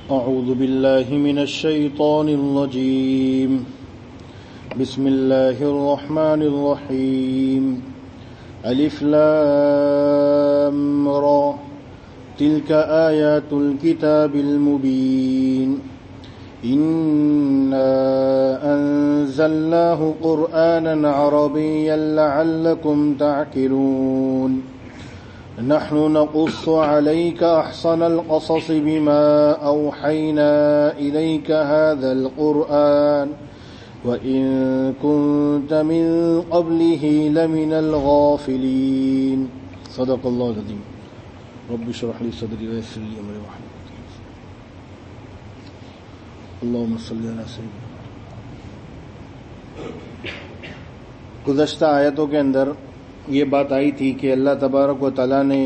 أعوذ بالله من الشيطان الرجيم بسم الله الرحمن الرحيم ألف لام را تلك آيات الكتاب المبين إنا أنزلناه قرآنا عربيا لعلكم تعقلون نحن نقص عليك أحسن القصص بما أوحينا إليك هذا القرآن وإن كنت من قبله لمن الغافلين صدق الله العظيم رب اشرح لي صدري ويسر لي أمري واحلل عقدة اللهم صل على سيدنا. گزشتہ آیتوں کے اندر یہ بات آئی تھی کہ اللہ تبارک و تعالیٰ نے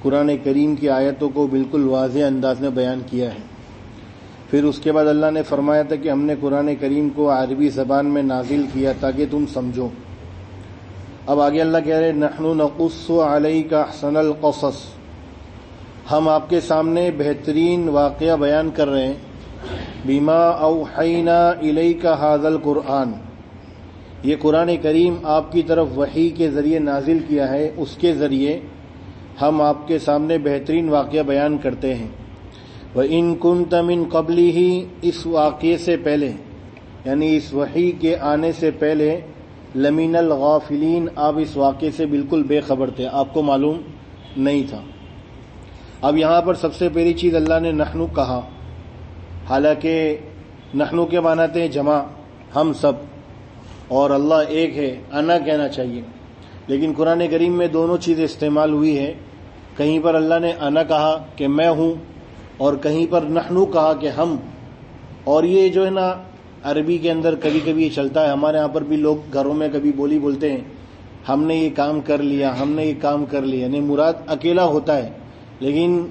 قرآن کریم کی آیتوں کو بالکل واضح انداز میں بیان کیا ہے. پھر اس کے بعد اللہ نے فرمایا تھا کہ ہم نے قرآن کریم کو عربی زبان میں نازل کیا تاکہ تم سمجھو. اب آگے اللہ کہہ رہے نحن نقص علیک احسن القصص، ہم آپ کے سامنے بہترین واقعہ بیان کر رہے ہیں. بما اوحینا الیک ھذا القرآن، یہ قرآن کریم آپ کی طرف وحی کے ذریعے نازل کیا ہے، اس کے ذریعے ہم آپ کے سامنے بہترین واقعہ بیان کرتے ہیں. وَإِن كُنتَ مِن قَبْلِهِ، اس واقعے سے پہلے یعنی اس وحی کے آنے سے پہلے لَمِنَ الْغَافِلِينَ، آپ اس واقعے سے بالکل بے خبر تھے، آپ کو معلوم نہیں تھا. اب یہاں پر سب سے پہلی چیز اللہ نے نحنو کہا، حالانکہ نحنو کے معنی ہیں جمع، ہم سب، اور اللہ ایک ہے، انا کہنا چاہیے. لیکن قرآن کریم میں دونوں چیزیں استعمال ہوئی ہے. کہیں پر اللہ نے انا کہا کہ میں ہوں، اور کہیں پر نحنو کہا کہ ہم. اور یہ جو ہے نا عربی کے اندر کبھی کبھی یہ چلتا ہے، ہمارے ہاں پر بھی لوگ گھروں میں کبھی بولی بولتے ہیں ہم نے یہ کام کر لیا، ہم نے یہ کام کر لیا، یعنی مراد اکیلا ہوتا ہے لیکن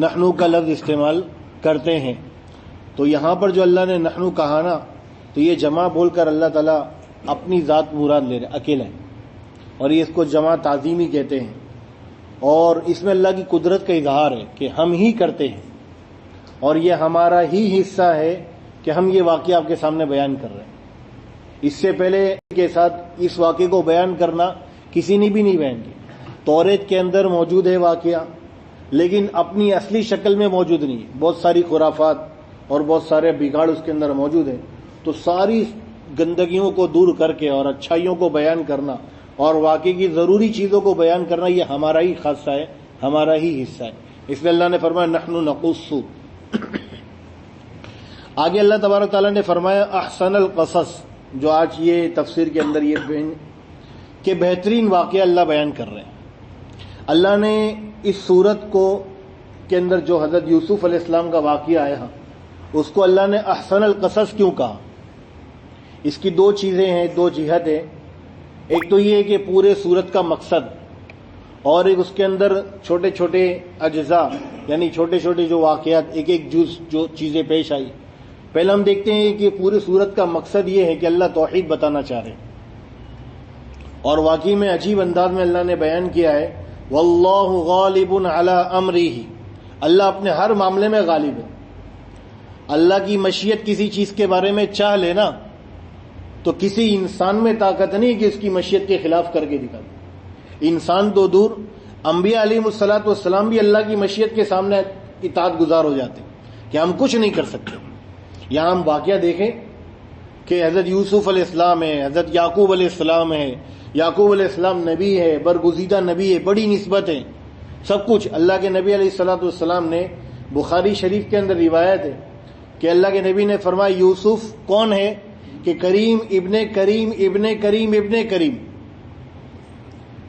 نحنو کا لفظ استعمال کرتے ہیں. تو یہاں پر جو اللہ نے نحنو کہا نا، تو یہ جمع بول کر اللہ تعالیٰ اپنی ذات مراد لے رہے، اکیلا ہے، اور یہ اس کو جمع تعظیمی کہتے ہیں. اور اس میں اللہ کی قدرت کا اظہار ہے کہ ہم ہی کرتے ہیں، اور یہ ہمارا ہی حصہ ہے کہ ہم یہ واقعہ آپ کے سامنے بیان کر رہے ہیں. اس سے پہلے کے ساتھ اس واقعے کو بیان کرنا کسی نے بھی نہیں بیان کیا. توریت کے اندر موجود ہے واقعہ، لیکن اپنی اصلی شکل میں موجود نہیں ہے. بہت ساری خرافات اور بہت سارے بگاڑ اس کے اندر موجود ہیں. تو ساری گندگیوں کو دور کر کے اور اچھائیوں کو بیان کرنا اور واقعی کی ضروری چیزوں کو بیان کرنا، یہ ہمارا ہی خاصہ ہے، ہمارا ہی حصہ ہے. اس لیے اللہ نے فرمایا نحن نقص. آگے اللہ تبارک تعالیٰ نے فرمایا احسن القصص، جو آج یہ تفسیر کے اندر یہ کہ بہترین واقعہ اللہ بیان کر رہے ہیں. اللہ نے اس صورت کو کے اندر جو حضرت یوسف علیہ السلام کا واقعہ آیا اس کو اللہ نے احسن القصص کیوں کہا؟ اس کی دو چیزیں ہیں، دو جہت ہے. ایک تو یہ ہے کہ پورے سورت کا مقصد، اور ایک اس کے اندر چھوٹے چھوٹے اجزاء، یعنی چھوٹے چھوٹے جو واقعات، ایک ایک جو چیزیں پیش آئی. پہلے ہم دیکھتے ہیں کہ پورے سورت کا مقصد یہ ہے کہ اللہ توحید بتانا چاہ رہے ہیں، اور واقعی میں عجیب انداز میں اللہ نے بیان کیا ہے واللہ غالب علی امرہ، اللہ اپنے ہر معاملے میں غالب ہے. اللہ کی مشیت کسی چیز کے بارے میں چاہ لینا تو کسی انسان میں طاقت نہیں کہ اس کی مشیت کے خلاف کر کے دکھا دے. انسان تو دور، انبیاء علیہ الصلوۃ والسلام بھی اللہ کی مشیت کے سامنے اطاعت گزار ہو جاتے کہ ہم کچھ نہیں کر سکتے. یہاں ہم واقعہ دیکھیں کہ حضرت یوسف علیہ السلام ہے، حضرت یعقوب علیہ السلام ہے. یعقوب علیہ السلام نبی ہے، برگزیدہ نبی ہے، بڑی نسبت ہے، سب کچھ. اللہ کے نبی علیہ الصلوۃ والسلام نے، بخاری شریف کے اندر روایت ہے کہ اللہ کے نبی نے فرمایا یوسف کون ہے؟ کہ کریم ابن کریم ابن کریم ابن کریم.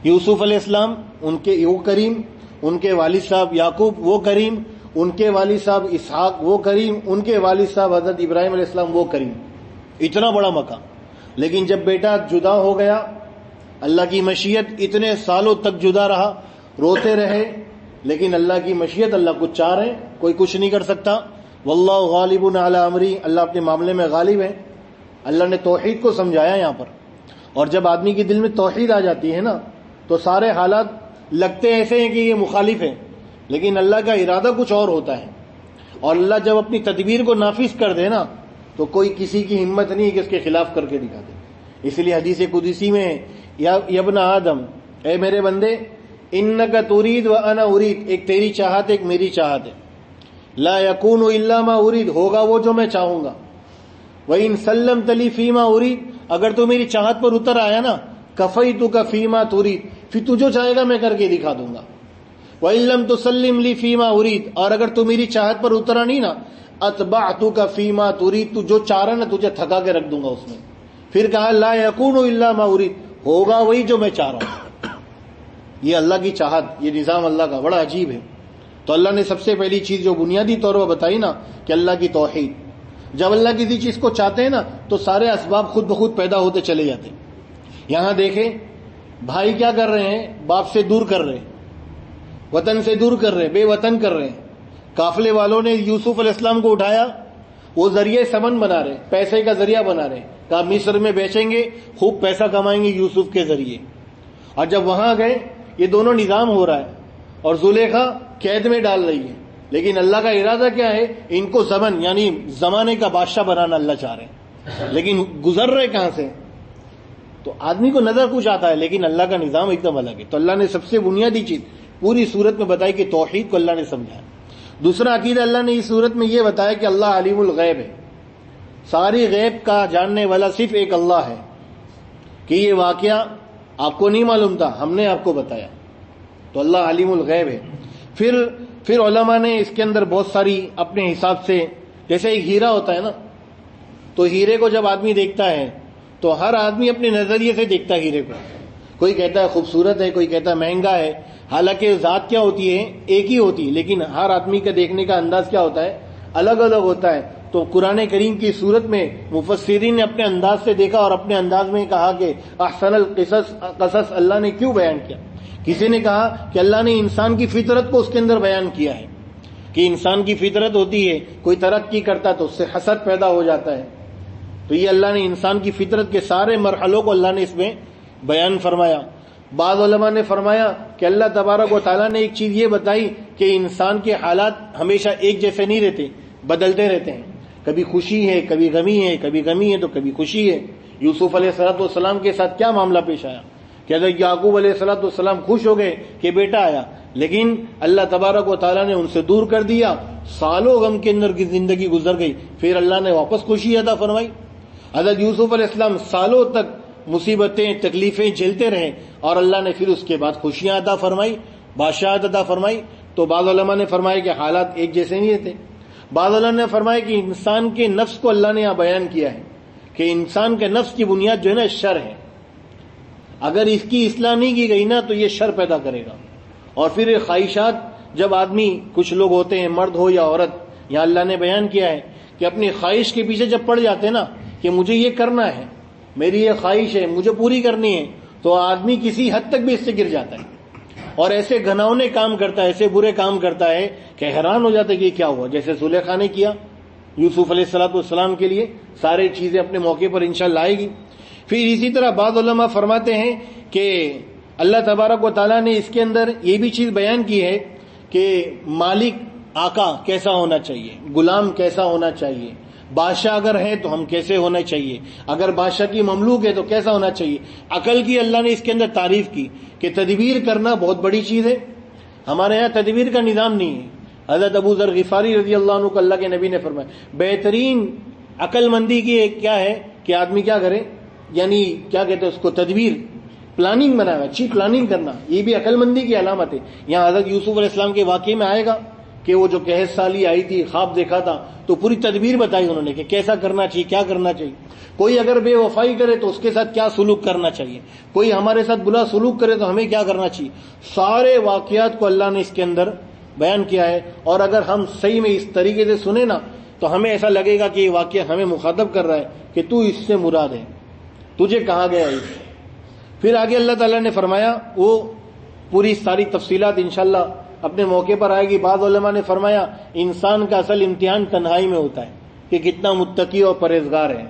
یوسف علیہ السلام ان کے وہ کریم، ان کے والد صاحب یعقوب وہ کریم، ان کے والد صاحب اسحاق وہ کریم، ان کے والد صاحب حضرت ابراہیم علیہ السلام وہ کریم. اتنا بڑا مقام. لیکن جب بیٹا جدا ہو گیا، اللہ کی مشیت، اتنے سالوں تک جدا رہا، روتے رہے، لیکن اللہ کی مشیت، اللہ کچھ چاہ رہے ہیں، کوئی کچھ نہیں کر سکتا. واللہ غالب علی امری، اللہ اپنے معاملے میں غالب ہے. اللہ نے توحید کو سمجھایا یہاں پر. اور جب آدمی کے دل میں توحید آ جاتی ہے نا، تو سارے حالات لگتے ایسے ہیں کہ یہ مخالف ہیں، لیکن اللہ کا ارادہ کچھ اور ہوتا ہے. اور اللہ جب اپنی تدبیر کو نافذ کر دے نا تو کوئی کسی کی ہمت نہیں کہ اس کے خلاف کر کے دکھا دے. اس لیے حدیث قدسی میں یا ابن آدم، اے میرے بندے، انک ترید و انا ارید، ایک تیری چاہت ایک میری چاہت ہے. لا یکون الا ما ارید، ہوگا وہ جو میں چاہوں گا. وَإِن سَلَّمْتَ لِي فِيمَا أُرِيدُ، اگر تو میری چاہت پر اتر آیا نا، کفیتک فیما ترید، پھر تو جو چاہے گا میں کر کے دکھا دوں گا. وَإِن لَمْ تُسَلِّمْ لِي فِيمَا أُرِيدُ، اور اگر تو میری چاہت پر اترا نہیں نا، اتبعتک فیما ترید، تو جو چاہ رہا نا تجھے تھکا کے رکھ دوں گا اس میں. پھر کہا لا یکون الا ما ارید، ہوگا وہی جو میں چاہ رہا ہوں. یہ اللہ کی چاہت، یہ نظام اللہ کا بڑا عجیب ہے. تو اللہ نے سب سے پہلی چیز جو بنیادی طور پر بتائی نا کہ اللہ کی توحید. جب اللہ کسی چیز کو چاہتے ہیں نا تو سارے اسباب خود بخود پیدا ہوتے چلے جاتے ہیں. یہاں دیکھیں بھائی کیا کر رہے ہیں، باپ سے دور کر رہے ہیں، وطن سے دور کر رہے ہیں، بے وطن کر رہے ہیں. قافلے والوں نے یوسف علیہ السلام کو اٹھایا، وہ ذریعے سمن بنا رہے، پیسے کا ذریعہ بنا رہے. کہا مصر میں بیچیں گے، خوب پیسہ کمائیں گے یوسف کے ذریعے. اور جب وہاں گئے یہ دونوں نظام ہو رہا ہے اور زلیخا قید میں ڈال رہی ہے. لیکن اللہ کا ارادہ کیا ہے، ان کو زمن یعنی زمانے کا بادشاہ بنانا اللہ چاہ رہے ہیں. لیکن گزر رہے کہاں سے؟ تو آدمی کو نظر کچھ آتا ہے لیکن اللہ کا نظام ایک دم الگ ہے. تو اللہ نے سب سے بنیادی چیز پوری صورت میں بتائی کہ توحید کو اللہ نے سمجھایا. دوسرا عقیدہ اللہ نے اس صورت میں یہ بتایا کہ اللہ علیم الغیب ہے، ساری غیب کا جاننے والا صرف ایک اللہ ہے. کہ یہ واقعہ آپ کو نہیں معلوم تھا، ہم نے آپ کو بتایا. تو اللہ علیم الغیب ہے. پھر علماء نے اس کے اندر بہت ساری اپنے حساب سے، جیسے ایک ہیرا ہوتا ہے نا، تو ہیرے کو جب آدمی دیکھتا ہے تو ہر آدمی اپنے نظریے سے دیکھتا ہے ہیرے کو. کوئی کہتا ہے خوبصورت ہے، کوئی کہتا ہے مہنگا ہے. حالانکہ ذات کیا ہوتی ہے، ایک ہی ہوتی ہے، لیکن ہر آدمی کا دیکھنے کا انداز کیا ہوتا ہے، الگ الگ ہوتا ہے. تو قرآن کریم کی صورت میں مفسرین نے اپنے انداز سے دیکھا اور اپنے انداز میں کہا کہ احسن القصص اللہ نے کیوں بیان کیا. کسی نے کہا کہ اللہ نے انسان کی فطرت کو اس کے اندر بیان کیا ہے کہ انسان کی فطرت ہوتی ہے، کوئی ترقی کرتا تو اس سے حسد پیدا ہو جاتا ہے. تو یہ اللہ نے انسان کی فطرت کے سارے مرحلوں کو اللہ نے اس میں بیان فرمایا. بعض علماء نے فرمایا کہ اللہ تبارک و تعالیٰ نے ایک چیز یہ بتائی کہ انسان کے حالات ہمیشہ ایک جیسے نہیں رہتے، بدلتے رہتے ہیں. کبھی خوشی ہے، کبھی غمی ہے، کبھی غمی ہے تو کبھی خوشی ہے. یوسف علیہ السلام کے ساتھ کیا معاملہ پیش آیا کہ حضرت یعقوب علیہ السلام خوش ہو گئے کہ بیٹا آیا، لیکن اللہ تبارک و تعالیٰ نے ان سے دور کر دیا. سالوں غم کے اندر کی زندگی گزر گئی، پھر اللہ نے واپس خوشی عطا فرمائی. حضرت یوسف علیہ السلام سالوں تک مصیبتیں تکلیفیں جھیلتے رہے اور اللہ نے پھر اس کے بعد خوشیاں عطا فرمائی، بادشاہت عطا فرمائی. تو بعض علماء نے فرمایا کہ حالات ایک جیسے نہیں رہتے. بعض علماء نے فرمایا کہ انسان کے نفس کو اللہ نے یہاں بیان کیا ہے کہ انسان کے نفس کی بنیاد جو ہے نا شر ہے. اگر اس کی اصلاح نہیں کی گئی نا تو یہ شر پیدا کرے گا. اور پھر خواہشات، جب آدمی، کچھ لوگ ہوتے ہیں مرد ہو یا عورت، یہاں اللہ نے بیان کیا ہے کہ اپنی خواہش کے پیچھے جب پڑ جاتے ہیں نا کہ مجھے یہ کرنا ہے، میری یہ خواہش ہے، مجھے پوری کرنی ہے، تو آدمی کسی حد تک بھی اس سے گر جاتا ہے اور ایسے گھناؤنے کام کرتا ہے، ایسے برے کام کرتا ہے کہ حیران ہو جاتا ہے کہ یہ کیا ہوا. جیسے زلیخا نے کیا یوسف علیہ السلام کے لیے. سارے چیزیں اپنے موقع پر انشاءاللہ آئے گی. پھر اسی طرح بعض علماء فرماتے ہیں کہ اللہ تبارک و تعالیٰ نے اس کے اندر یہ بھی چیز بیان کی ہے کہ مالک آقا کیسا ہونا چاہیے، غلام کیسا ہونا چاہیے، بادشاہ اگر ہے تو ہم کیسے ہونا چاہیے، اگر بادشاہ کی مملوک ہے تو کیسا ہونا چاہیے. عقل کی اللہ نے اس کے اندر تعریف کی کہ تدبیر کرنا بہت بڑی چیز ہے. ہمارے یہاں تدبیر کا نظام نہیں ہے. حضرت ابو ذر غفاری رضی اللہ عنہ کو اللہ کے نبی نے فرمایا بہترین عقل مندی کی کیا ہے کہ آدمی کیا کرے، یعنی کیا کہتے ہیں اس کو، تدبیر، پلاننگ بنایا، اچھی پلاننگ کرنا، یہ بھی عقل مندی کی علامت ہے. یہاں حضرت یوسف علیہ السلام کے واقعے میں آئے گا کہ وہ جو قحط سالی آئی تھی، خواب دیکھا تھا، تو پوری تدبیر بتائی انہوں نے کہ کیسا کرنا چاہیے، کیا کرنا چاہیے. کوئی اگر بے وفائی کرے تو اس کے ساتھ کیا سلوک کرنا چاہیے، کوئی ہمارے ساتھ برا سلوک کرے تو ہمیں کیا کرنا چاہیے. سارے واقعات کو اللہ نے اس کے اندر بیان کیا ہے. اور اگر ہم صحیح میں اس طریقے سے سنیں نا تو ہمیں ایسا لگے گا کہ یہ واقعہ ہمیں مخاطب کر رہا ہے کہ تو اس سے مراد ہے، تجھے کہا گیا ہے. پھر آگے اللہ تعالیٰ نے فرمایا، وہ پوری ساری تفصیلات انشاءاللہ اپنے موقع پر آئے گی. بعض علماء نے فرمایا انسان کا اصل امتحان تنہائی میں ہوتا ہے کہ کتنا متقی اور پرہیزگار ہے.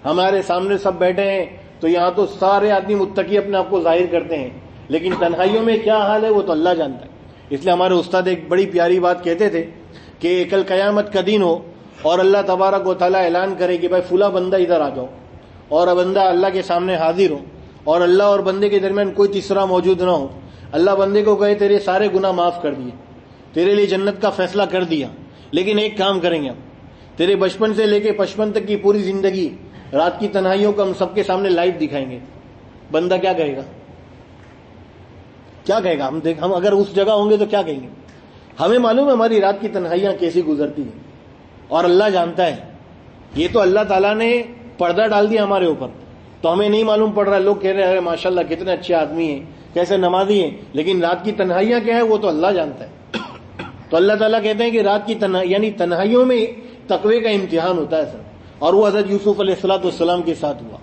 ہمارے سامنے سب بیٹھے ہیں تو یہاں تو سارے آدمی متقی اپنے آپ کو ظاہر کرتے ہیں، لیکن تنہائیوں میں کیا حال ہے وہ تو اللہ جانتا ہے. اس لیے ہمارے استاد ایک بڑی پیاری بات کہتے تھے کہ کل قیامت کا دن ہو اور اللہ تبارک و تعالیٰ اعلان کرے کہ بھائی فلاں بندہ ادھر آ جاؤ، اور بندہ اللہ کے سامنے حاضر ہو اور اللہ اور بندے کے درمیان کوئی تیسرا موجود نہ ہو، اللہ بندے کو کہے تیرے سارے گناہ معاف کر دیے، تیرے لیے جنت کا فیصلہ کر دیا، لیکن ایک کام کریں گے ہم، تیرے بچپن سے لے کے 55 تک کی پوری زندگی رات کی تنہائیوں کو ہم سب کے سامنے لائیو دکھائیں گے۔ بندہ کیا کہے گا؟ کیا کہے گا؟ ہم اگر اس جگہ ہوں گے تو کیا کہیں گے؟ ہمیں معلوم ہے ہماری رات کی تنہائیاں کیسی گزرتی ہیں، اور اللہ جانتا ہے۔ یہ تو اللہ تعالیٰ نے پردہ ڈال دیا ہمارے اوپر، تو ہمیں نہیں معلوم پڑ رہا۔ لوگ کہہ رہے ہیں ارے ماشاءاللہ کتنے اچھے آدمی ہیں، کیسے نمازی ہیں، لیکن رات کی تنہائیاں کیا ہے وہ تو اللہ جانتا ہے۔ تو اللہ تعالیٰ کہتے ہیں کہ رات کی یعنی تنہائیوں میں تقوی کا امتحان ہوتا ہے سر، اور وہ حضرت یوسف علیہ السلام کے ساتھ ہوا۔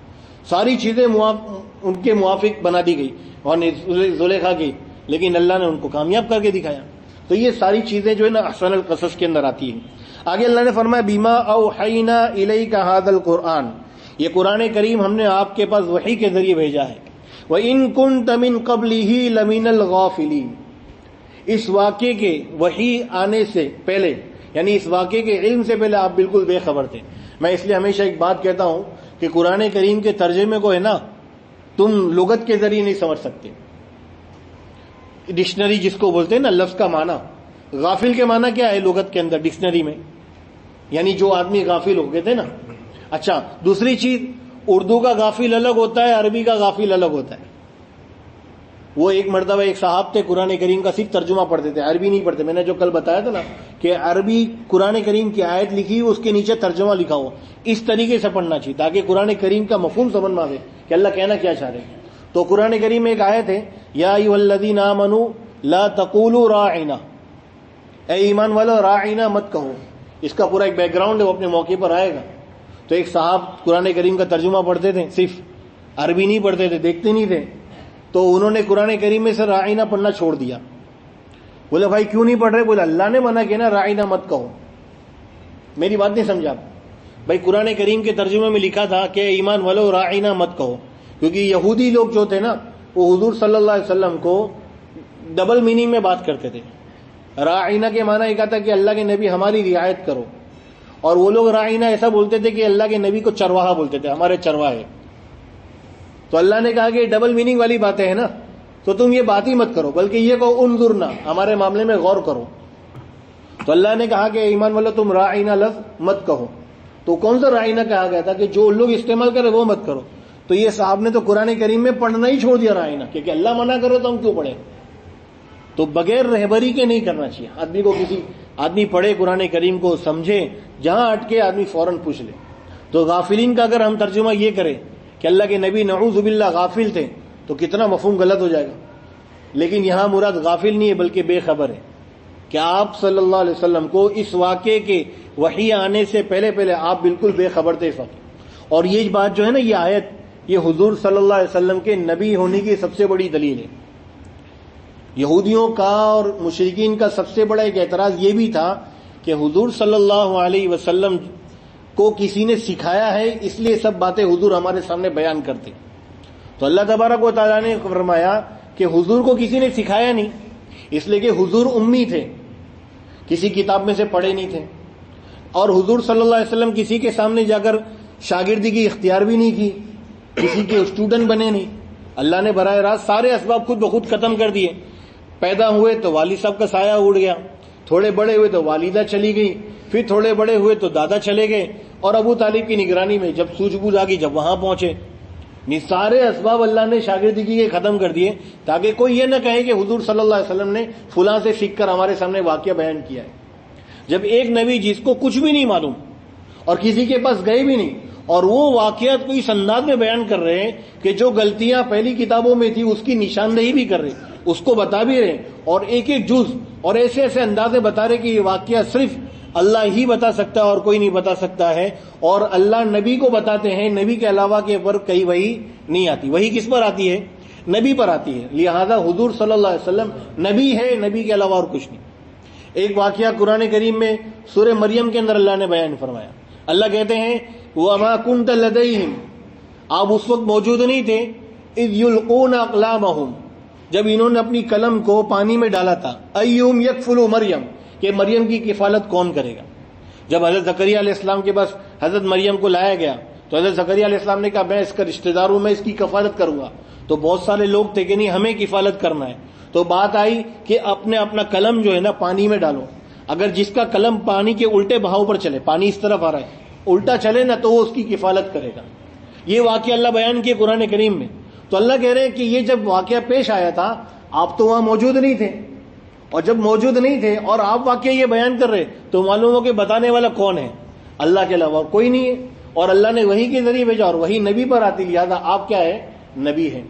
ساری چیزیں ان کے موافق بنا دی گئی اور زلیخا کی، لیکن اللہ نے ان کو کامیاب کر کے دکھایا۔ تو یہ ساری چیزیں جو ہے نا احسن القصص کے اندر آتی ہیں۔ آگے اللہ نے فرمایا بیما اوحینا الیک ھذا القرآن، یہ قرآن کریم ہم نے آپ کے پاس وحی کے ذریعے بھیجا ہے۔ وَإِن كُنتَ مِن قَبْلِهِ لَمِنَ الْغَافِلِينَ، اس واقعے کے وحی آنے سے پہلے، یعنی اس واقعے کے علم سے پہلے آپ بالکل بے خبر تھے۔ میں اس لیے ہمیشہ ایک بات کہتا ہوں کہ قرآن کریم کے ترجمے کو ہے نا تم لغت کے ذریعے نہیں سمجھ سکتے۔ ڈکشنری جس کو بولتے ہیں نا، لفظ کا معنی، غافل کے معنی کیا ہے لغت کے اندر ڈکشنری میں؟ یعنی جو آدمی غافل ہو کہتے ہیں نا۔ اچھا، دوسری چیز، اردو کا غافل الگ ہوتا ہے، عربی کا غافل الگ ہوتا ہے۔ وہ ایک مرتبہ ایک صاحب تھے قرآن کریم کا صرف ترجمہ پڑھتے تھے، عربی نہیں پڑھتے۔ میں نے جو کل بتایا تھا نا کہ عربی قرآن کریم کی آیت لکھی اس کے نیچے ترجمہ لکھا ہو، اس طریقے سے پڑھنا چاہیے تاکہ قرآن کریم کا مفہوم سمجھ میں آئے کہ اللہ کہنا کیا چاہ رہے ہیں۔ تو قرآن کریم میں ایک آیت ہے، یا ایھا الذین آمنوا لا تقولوا راعنا، اے ایمان والو راعنا مت کہو۔ اس کا پورا ایک بیک گراؤنڈ ہے، وہ اپنے موقع پر آئے گا۔ تو ایک صاحب قرآن کریم کا ترجمہ پڑھتے تھے، صرف عربی نہیں پڑھتے تھے، دیکھتے نہیں تھے، تو انہوں نے قرآن کریم میں سے راعنا پڑھنا چھوڑ دیا۔ بولے بھائی کیوں نہیں پڑھ رہے؟ بولے اللہ نے منع کیا نا راعنا مت کہو۔ میری بات نہیں سمجھا بھائی، قرآن کریم کے ترجمے میں لکھا تھا کہ ایمان والو راعنا مت کہو، کیونکہ یہودی لوگ جو تھے نا وہ حضور صلی اللہ علیہ وسلم کو ڈبل میننگ میں بات کرتے تھے۔ راعنا کے معنی یہ کہا تھا کہ اللہ کے نبی ہماری رعایت کرو، اور وہ لوگ راعنا ایسا بولتے تھے کہ اللہ کے نبی کو چرواہا بولتے تھے، ہمارے چرواہے۔ تو اللہ نے کہا کہ ڈبل میننگ والی باتیں ہیں نا، تو تم یہ بات ہی مت کرو، بلکہ یہ کہو انظرنا، ہمارے معاملے میں غور کرو۔ تو اللہ نے کہا کہ ایمان والو تم راعنا لفظ مت کہو۔ تو کون سا راعنا کہا گیا تھا کہ جو لوگ استعمال کرے وہ مت کرو۔ تو یہ صاحب نے تو قرآن کریم میں پڑھنا ہی چھوڑ دیا راعنا، کیونکہ اللہ منع کرو تو ہم کیوں پڑھیں؟ تو بغیر رہبری کے نہیں کرنا چاہیے آدمی کو۔ کسی آدمی پڑھے قرآن کریم کو، سمجھے، جہاں اٹکے آدمی فوراً پوچھ لے۔ تو غافلین کا اگر ہم ترجمہ یہ کریں کہ اللہ کے نبی نعوذ باللہ غافل تھے تو کتنا مفہوم غلط ہو جائے گا۔ لیکن یہاں مراد غافل نہیں ہے بلکہ بے خبر ہے کہ آپ صلی اللہ علیہ وسلم کو اس واقعے کے وحی آنے سے پہلے آپ بالکل بے خبر تھے اس وقت۔ اور یہ بات جو ہے نا، یہ آیت، یہ حضور صلی اللہ علیہ وسلم کے نبی ہونے کی سب سے بڑی دلیل ہے۔ یہودیوں کا اور مشرکین کا سب سے بڑا ایک اعتراض یہ بھی تھا کہ حضور صلی اللہ علیہ وسلم کو کسی نے سکھایا ہے، اس لیے سب باتیں حضور ہمارے سامنے بیان کرتے۔ تو اللہ تبارک و تعالیٰ نے فرمایا کہ حضور کو کسی نے سکھایا نہیں، اس لیے کہ حضور امی تھے، کسی کتاب میں سے پڑھے نہیں تھے، اور حضور صلی اللہ علیہ وسلم کسی کے سامنے جا کر شاگردی کی اختیار بھی نہیں کی، کسی کے اسٹوڈنٹ بنے نہیں۔ اللہ نے براہ راست سارے اسباب خود بخود ختم کر دیے۔ پیدا ہوئے تو والد صاحب کا سایہ اڑ گیا، تھوڑے بڑے ہوئے تو والدہ چلی گئی، پھر تھوڑے بڑے ہوئے تو دادا چلے گئے، اور ابو طالب کی نگرانی میں جب سوجھ بوجھ آ گئی جب وہاں پہنچے۔ سارے اسباب اللہ نے شاگردگی کے ختم کر دیے تاکہ کوئی یہ نہ کہے کہ حضور صلی اللہ علیہ وسلم نے فلاں سے سیکھ کر ہمارے سامنے واقعہ بیان کیا ہے۔ جب ایک نبی جس کو کچھ بھی نہیں معلوم اور کسی کے پاس گئے بھی نہیں، اور وہ واقعات کو اس انداز میں بیان کر رہے ہیں کہ جو غلطیاں پہلی کتابوں میں تھی اس کی نشاندہی بھی کر رہے، اس کو بتا بھی رہے، اور ایک ایک جز اور ایسے ایسے اندازے بتا رہے کہ یہ واقعہ صرف اللہ ہی بتا سکتا ہے اور کوئی نہیں بتا سکتا ہے، اور اللہ نبی کو بتاتے ہیں، نبی کے علاوہ کے پر کہیں وحی نہیں آتی۔ وحی کس پر آتی ہے؟ نبی پر آتی ہے، لہذا حضور صلی اللہ علیہ وسلم نبی ہے، نبی کے علاوہ اور کچھ نہیں۔ ایک واقعہ قرآن کریم میں سورہ مریم کے اندر اللہ نے بیان فرمایا۔ اللہ کہتے ہیں وَمَا كُنْتَ لَدَيْهِمْ، آپ اس وقت موجود نہیں تھے، اِذْ يُلْقُونَ أَقْلَامَهُمْ، جب انہوں نے اپنی قلم کو پانی میں ڈالا تھا، اَيُّهُمْ يَكْفُلُ مریم، کہ مریم کی کفالت کون کرے گا. جب حضرت زکریا علیہ السلام کے پاس حضرت مریم کو لایا گیا تو حضرت زکریا علیہ السلام نے کہا میں اس کا رشتہ دار ہوں, میں اس کی کفالت کروں گا. تو بہت سارے لوگ تھے کہ نہیں ہمیں کفالت کرنا ہے. تو بات آئی کہ اپنا قلم جو ہے نا پانی میں ڈالو. اگر جس کا قلم پانی کے الٹے بہاؤ پر چلے, پانی اس طرف آ رہا ہے, الٹا چلے نا تو وہ اس کی کفالت کرے گا. یہ واقعہ اللہ بیان کیے قرآن کریم میں. تو اللہ کہہ رہے ہیں کہ یہ جب واقعہ پیش آیا تھا آپ تو وہاں موجود نہیں تھے, اور جب موجود نہیں تھے اور آپ واقعہ یہ بیان کر رہے تو معلوم ہو کہ بتانے والا کون ہے, اللہ کے علاوہ کوئی نہیں ہے. اور اللہ نے وحی کے ذریعے بھیجا اور وہی نبی پر آتی, لہٰذا آپ کیا ہے, نبی ہیں.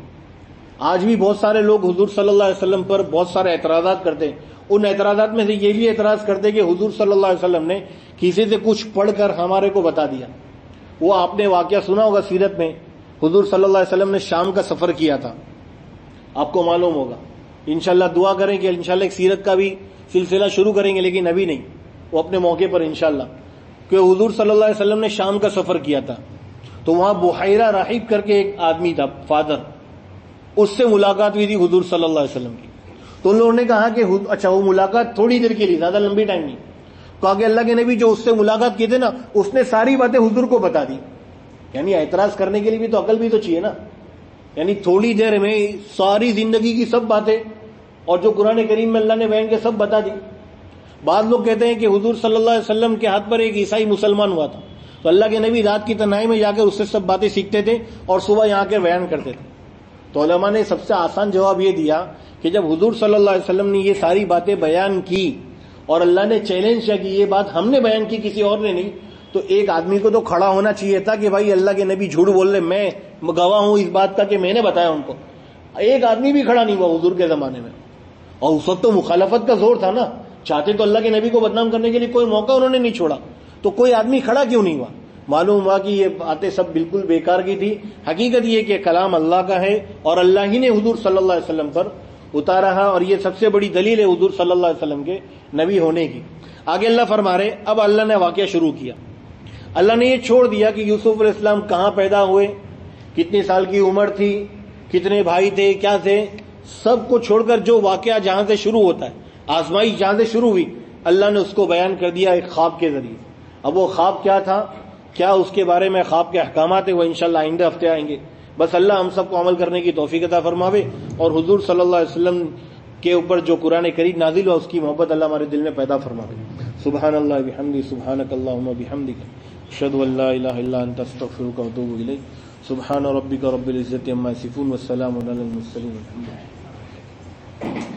آج بھی بہت سارے لوگ حضور صلی اللہ علیہ وسلم پر بہت سارے اعتراضات کرتے ہیں. ان اعتراضات میں سے یہ بھی اعتراض کرتے کہ حضور صلی اللہ علیہ وسلم نے کسی سے کچھ پڑھ کر ہمارے کو بتا دیا. وہ آپ نے واقعہ سنا ہوگا سیرت میں, حضور صلی اللہ علیہ وسلم نے شام کا سفر کیا تھا, آپ کو معلوم ہوگا. انشاءاللہ دعا کریں کہ انشاءاللہ ایک سیرت کا بھی سلسلہ شروع کریں گے, لیکن ابھی نہیں, وہ اپنے موقع پر انشاءاللہ. کہ حضور صلی اللہ علیہ وسلم نے شام کا سفر کیا تھا تو وہاں بحیرہ راہب کر کے ایک آدمی تھا, فادر, اس سے ملاقات ہوئی تھی حضور صلی اللہ علیہ وسلم کی. تو ان لوگوں نے کہا کہ اچھا وہ ملاقات تھوڑی دیر کے لیے, زیادہ لمبی ٹائم نہیں. کہا کہ اللہ کے نبی جو اس سے ملاقات کی تھے نا اس نے ساری باتیں حضور کو بتا دی. یعنی اعتراض کرنے کے لیے بھی تو عقل بھی تو چاہیے نا. یعنی تھوڑی دیر میں ساری زندگی کی سب باتیں اور جو قرآن کریم میں اللہ نے بیان کے سب بتا دی. بعض لوگ کہتے ہیں کہ حضور صلی اللہ علیہ وسلم کے ہاتھ پر ایک عیسائی مسلمان ہوا تھا تو اللہ کے نبی رات کی تنہائی میں جا کر اس سے سب باتیں سیکھتے تھے اور صبح یہاں کے بیان کرتے تھے. تو علماء نے سب سے آسان جواب یہ دیا کہ جب حضور صلی اللہ علیہ وسلم نے یہ ساری باتیں بیان کی اور اللہ نے چیلنج کیا کہ یہ بات ہم نے بیان کی کسی اور نے نہیں, تو ایک آدمی کو تو کھڑا ہونا چاہیے تھا کہ بھائی اللہ کے نبی جھوٹ بول رہے, میں گواہ ہوں اس بات کا کہ میں نے بتایا ان کو. ایک آدمی بھی کھڑا نہیں ہوا حضور کے زمانے میں, اور اس وقت تو مخالفت کا زور تھا نا, چاہتے تو اللہ کے نبی کو بدنام کرنے کے لیے کوئی موقع انہوں نے نہیں چھوڑا. تو کوئی آدمی کھڑا کیوں نہیں ہوا؟ معلوم ہوا کہ یہ باتیں سب بالکل بیکار کی تھی. حقیقت یہ کہ کلام اللہ کا ہے اور اللہ ہی نے حضور صلی اللہ علیہ وسلم پر اتارا ہے, اور یہ سب سے بڑی دلیل ہے حضور صلی اللہ علیہ وسلم کے نبی ہونے کی. آگے اللہ فرما رہے, اب اللہ نے واقعہ شروع کیا. اللہ نے یہ چھوڑ دیا کہ یوسف علیہ السلام کہاں پیدا ہوئے, کتنے سال کی عمر تھی, کتنے بھائی تھے, کیا تھے, سب کو چھوڑ کر جو واقعہ جہاں سے شروع ہوتا ہے, آزمائش جہاں سے شروع ہوئی, اللہ نے اس کو بیان کر دیا ایک خواب کے ذریعے. اب وہ خواب کیا تھا, کیا اس کے بارے میں خواب کے احکامات ہیں, وہ انشاءاللہ آئندہ ہفتے آئیں گے. بس اللہ ہم سب کو عمل کرنے کی توفیق عطا فرماوے, اور حضور صلی اللہ علیہ وسلم کے اوپر جو قرآن کریم نازل ہوا اس کی محبت اللہ ہمارے دل میں پیدا فرماوے. سبحان اللہ بحمدہ, سبحانک اللہم بحمدک, اشہد ان لا الہ الا انت, استغفرک واتوب الیک. سبحان ربک رب العزت عما یصفون, والسلام علی المرسلین, والحمد للہ.